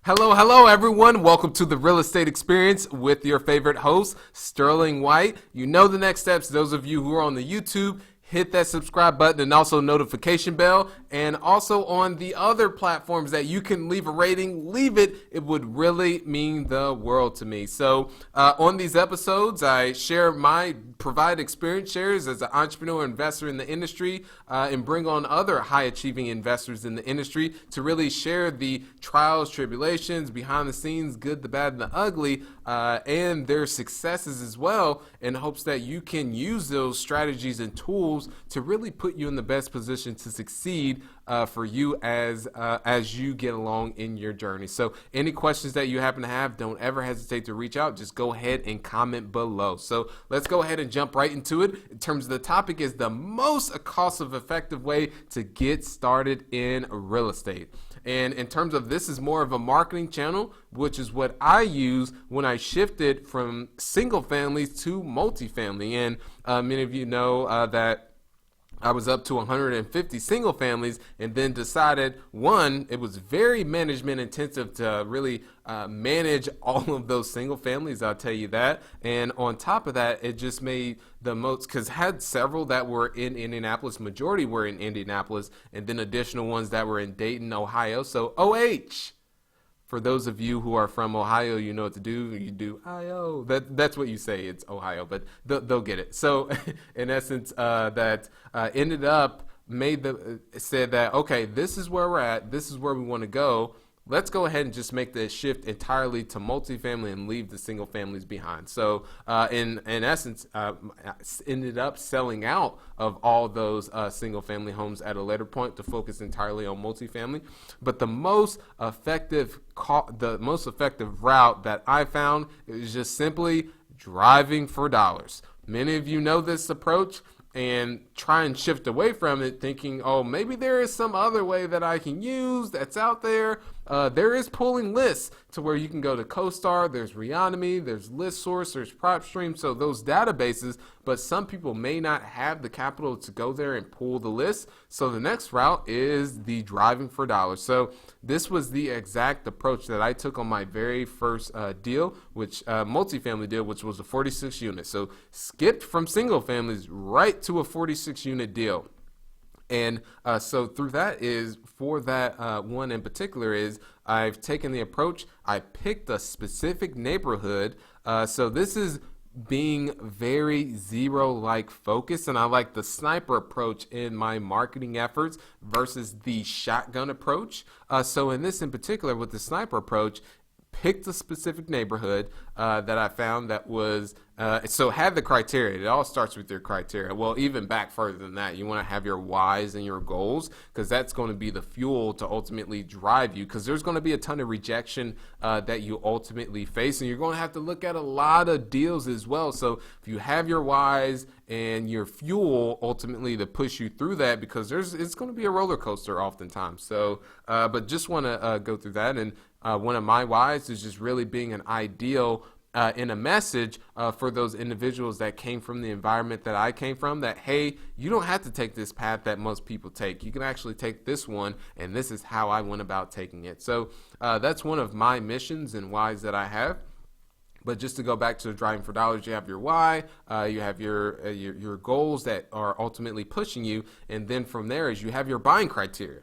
Hello, everyone. Welcome to the Real Estate Experience with your favorite host, Sterling White. You know the next steps. Those of you who are on the YouTube, hit that subscribe button and also notification bell. And also on the other platforms that you can leave a rating, leave it. It would really mean the world to me. So on these episodes, I share provide experience shares as an entrepreneur investor in the industry and bring on other high achieving investors in the industry to really share the trials, tribulations, behind the scenes, good, the bad, and the ugly, and their successes as well, in hopes that you can use those strategies and tools to really put you in the best position to succeed for you as you get along in your journey. So any questions that you happen to have, don't ever hesitate to reach out. Just go ahead and comment below. So let's go ahead and jump right into it. In terms of the topic is the most cost-effective way to get started in real estate. And in terms of this is more of a marketing channel, which is what I use when I shifted from single families to multifamily. And many of you know that I was up to 150 single families and then decided, one, it was very management intensive to really manage all of those single families, I'll tell you that. And on top of that, it just made the most, because had several that were in Indianapolis, majority were in Indianapolis, and then additional ones that were in Dayton, Ohio. So OH. For those of you who are from Ohio, you know what to do. You do IO. That's what you say. It's Ohio, but they'll get it. So, in essence, that ended up said that, okay, this is where we're at. This is where we want to go. Let's go ahead and just make the shift entirely to multifamily and leave the single families behind. So in essence, ended up selling out of all those single family homes at a later point to focus entirely on multifamily. But the most effective route that I found is just simply driving for dollars. Many of you know this approach and try and shift away from it thinking, oh, maybe there is some other way that I can use that's out there. There is pulling lists to where you can go to CoStar, there's Reonomy, there's ListSource, there's PropStream, so those databases, but some people may not have the capital to go there and pull the list. So the next route is the driving for dollars. So this was the exact approach that I took on my very first deal, which multifamily deal, which was a 46 unit. So skipped from single families right to a 46 unit deal. And so through that is, for that one in particular, is I've taken the approach, I picked a specific neighborhood. So this is being very zero-like focused, and I like the sniper approach in my marketing efforts versus the shotgun approach. So in this in particular, with the sniper approach, picked a specific neighborhood that I found that was, so had the criteria. It all starts with your criteria. Well, even back further than that, you want to have your whys and your goals, because that's going to be the fuel to ultimately drive you, because there's going to be a ton of rejection that you ultimately face, and you're going to have to look at a lot of deals as well. So if you have your whys and your fuel ultimately to push you through that, because it's going to be a roller coaster oftentimes. So, but just want to go through that. And one of my whys is just really being an ideal in a message for those individuals that came from the environment that I came from, that, hey, you don't have to take this path that most people take. You can actually take this one, and this is how I went about taking it. So that's one of my missions and whys that I have. But just to go back to driving for dollars, you have your why, you have your goals that are ultimately pushing you, and then from there is you have your buying criteria.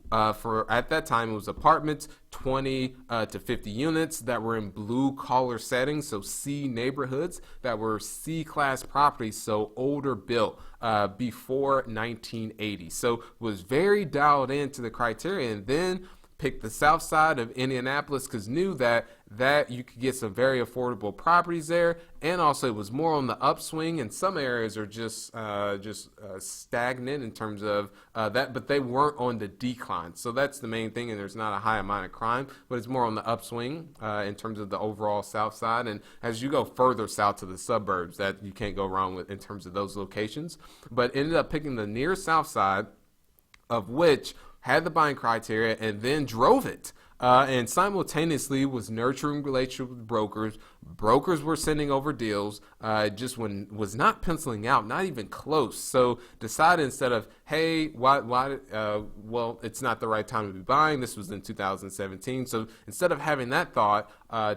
For at that time, it was apartments, 20 to 50 units that were in blue collar settings, so C neighborhoods that were C-class properties, so older built before 1980. So was very dialed into the criteria, and then picked the south side of Indianapolis because knew that you could get some very affordable properties there, and also it was more on the upswing, and some areas are just stagnant in terms of that, but they weren't on the decline. So that's the main thing, and there's not a high amount of crime, but it's more on the upswing in terms of the overall south side. And as you go further south to the suburbs, that you can't go wrong with in terms of those locations, but ended up picking the near south side, of which had the buying criteria, and then drove it. and simultaneously was nurturing relationships with brokers. Brokers were sending over deals, just when was not penciling out, not even close. So decided instead of, hey, well, it's not the right time to be buying. This was in 2017. So instead of having that thought,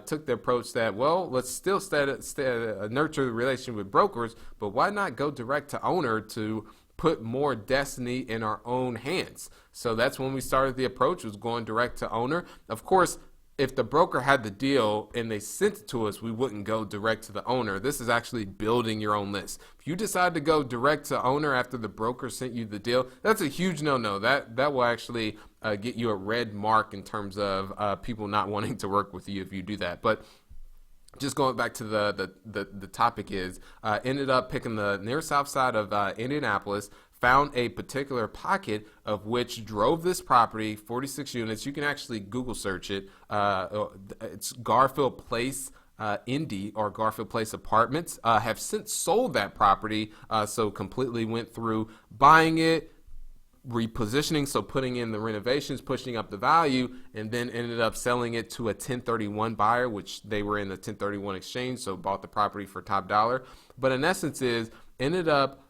took the approach that, well, let's still nurture the relationship with brokers, but why not go direct to owner to put more destiny in our own hands? So that's when we started the approach, was going direct to owner. Of course, if the broker had the deal and they sent it to us, we wouldn't go direct to the owner. This is actually building your own list. If you decide to go direct to owner after the broker sent you the deal, that's a huge no-no. That will actually get you a red mark in terms of people not wanting to work with you if you do that. But just going back to the topic is, ended up picking the near south side of Indianapolis, found a particular pocket of which drove this property, 46 units. You can actually Google search it. It's Garfield Place Indy, or Garfield Place Apartments. Have since sold that property, so completely went through buying it, repositioning, so putting in the renovations, pushing up the value, and then ended up selling it to a 1031 buyer, which they were in the 1031 exchange, so bought the property for top dollar. But in essence ended up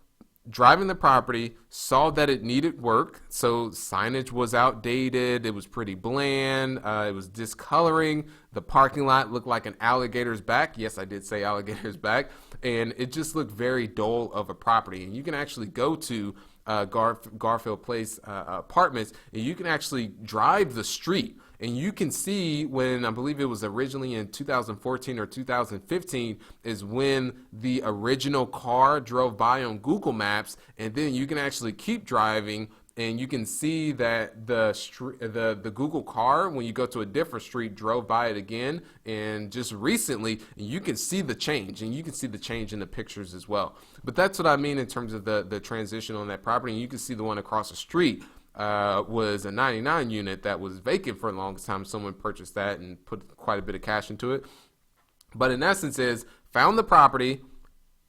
driving the property, saw that it needed work, so signage was outdated, it was pretty bland, it was discoloring, the parking lot looked like an alligator's back. Yes, I did say alligator's back, and it just looked very dull of a property. And you can actually go to Garfield Place Apartments, and you can actually drive the street, and you can see when, I believe it was originally in 2014 or 2015, is when the original car drove by on Google Maps, and then you can actually keep driving, and you can see that the Google car, when you go to a different street, drove by it again, and just recently, you can see the change, and you can see the change in the pictures as well. But that's what I mean in terms of the transition on that property. And you can see the one across the street was a 99 unit that was vacant for the longest time. Someone purchased that and put quite a bit of cash into it. But in essence found the property.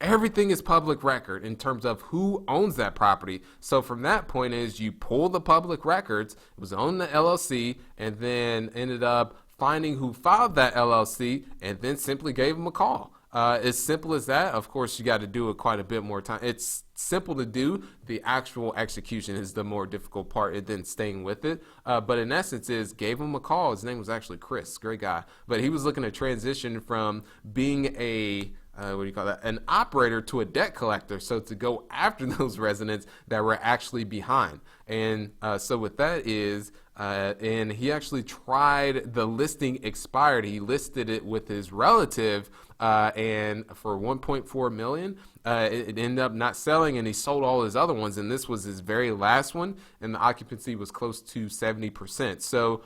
Everything is public record in terms of who owns that property. So from that point you pull the public records. It was on the LLC, and then ended up finding who filed that LLC, and then simply gave them a call. As simple as that. Of course, you got to do it quite a bit more time. It's simple to do. The actual execution is the more difficult part, and then staying with it. But in essence gave him a call. His name was actually Chris, great guy. But he was looking to transition from being an operator to a debt collector, so to go after those residents that were actually behind. And so with that and he actually tried, the listing expired. He listed it with his relative, and for $1.4 million, it ended up not selling, and he sold all his other ones, and this was his very last one, and the occupancy was close to 70%. So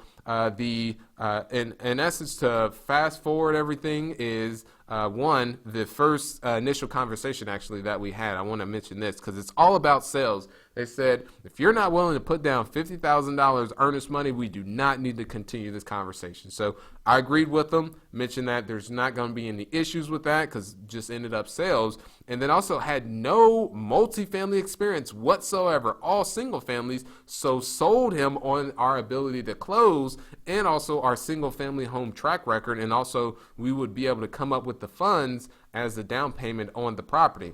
in essence, to fast forward everything is, the first initial conversation actually that we had, I want to mention this because it's all about sales. They said, if you're not willing to put down $50,000 earnest money, we do not need to continue this conversation. So I agreed with them, mentioned that there's not going to be any issues with that because just ended up sales. And then also had no multifamily experience whatsoever, all single families. So sold him on our ability to close and also our single family home track record. And also we would be able to come up with the funds as a down payment on the property.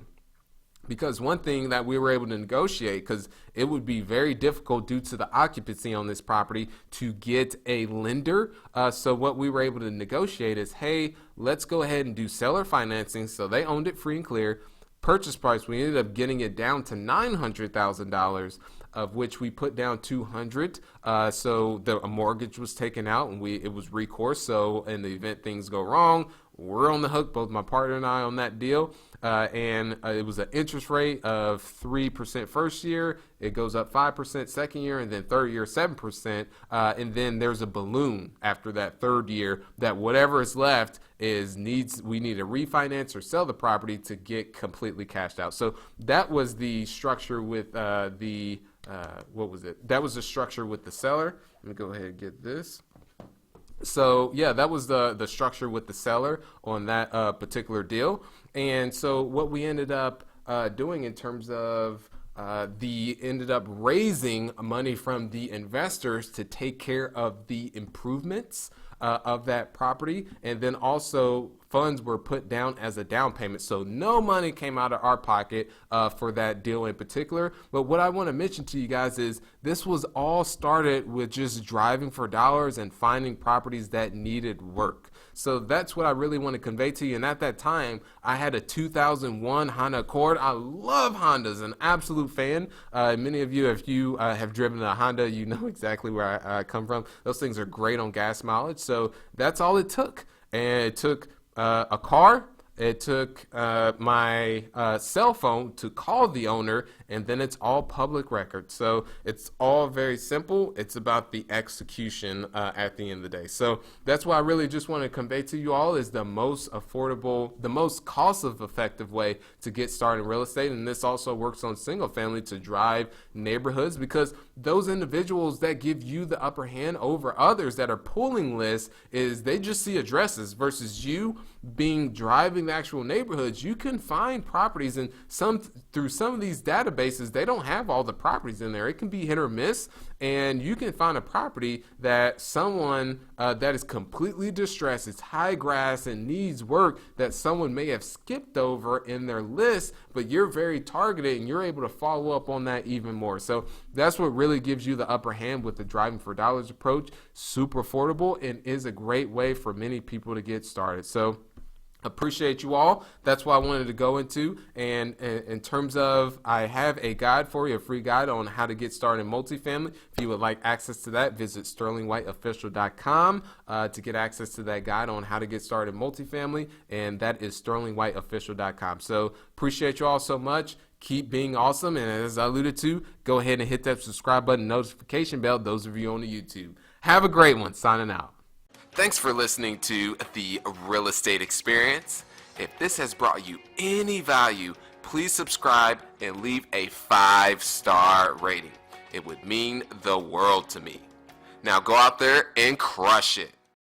Because one thing that we were able to negotiate, because it would be very difficult due to the occupancy on this property to get a lender. So what we were able to negotiate is, hey, let's go ahead and do seller financing. So they owned it free and clear. Purchase price, we ended up getting it down to $900,000, of which we put down $200,000. So a mortgage was taken out, and it was recourse. So in the event things go wrong, we're on the hook, both my partner and I, on that deal. And it was an interest rate of 3% first year. It goes up 5% second year, and then third year 7%. And then there's a balloon after that third year that whatever is left we need to refinance or sell the property to get completely cashed out. So that was the structure with what was it? That was the structure with the seller. Let me go ahead and get this. So yeah, that was the structure with the seller on that particular deal. And so what we ended up doing in terms of ended up raising money from the investors to take care of the improvements of that property, and then also funds were put down as a down payment. So no money came out of our pocket for that deal in particular. But what I want to mention to you guys is this was all started with just driving for dollars and finding properties that needed work. So that's what I really want to convey to you. And at that time, I had a 2001 Honda Accord. I love Hondas, an absolute fan. Many of you, if you have driven a Honda, you know exactly where I come from. Those things are great on gas mileage. So that's all it took. And it took a car. It took my cell phone to call the owner, and then it's all public record. So it's all very simple. It's about the execution at the end of the day. So that's why I really just want to convey to you all is the most affordable, the most cost-effective way to get started in real estate. And this also works on single family to drive neighborhoods, because those individuals that give you the upper hand over others that are pulling lists is they just see addresses, versus you being driving the actual neighborhoods. You can find properties, and through some of these databases, they don't have all the properties in there. It can be hit or miss, and you can find a property that someone that is completely distressed, it's high grass and needs work, that someone may have skipped over in their list, but you're very targeted and you're able to follow up on that even more. So that's what really gives you the upper hand with the driving for dollars approach. Super affordable and is a great way for many people to get started. So appreciate you all. That's what I wanted to go into. And in terms of, I have a guide for you, a free guide on how to get started in multifamily. If you would like access to that, visit sterlingwhiteofficial.com to get access to that guide on how to get started in multifamily. And that is sterlingwhiteofficial.com. So appreciate you all so much. Keep being awesome. And as I alluded to, go ahead and hit that subscribe button, notification bell, those of you on the YouTube. Have a great one. Signing out. Thanks for listening to The Real Estate Experience. If this has brought you any value, please subscribe and leave a 5-star rating. It would mean the world to me. Now go out there and crush it.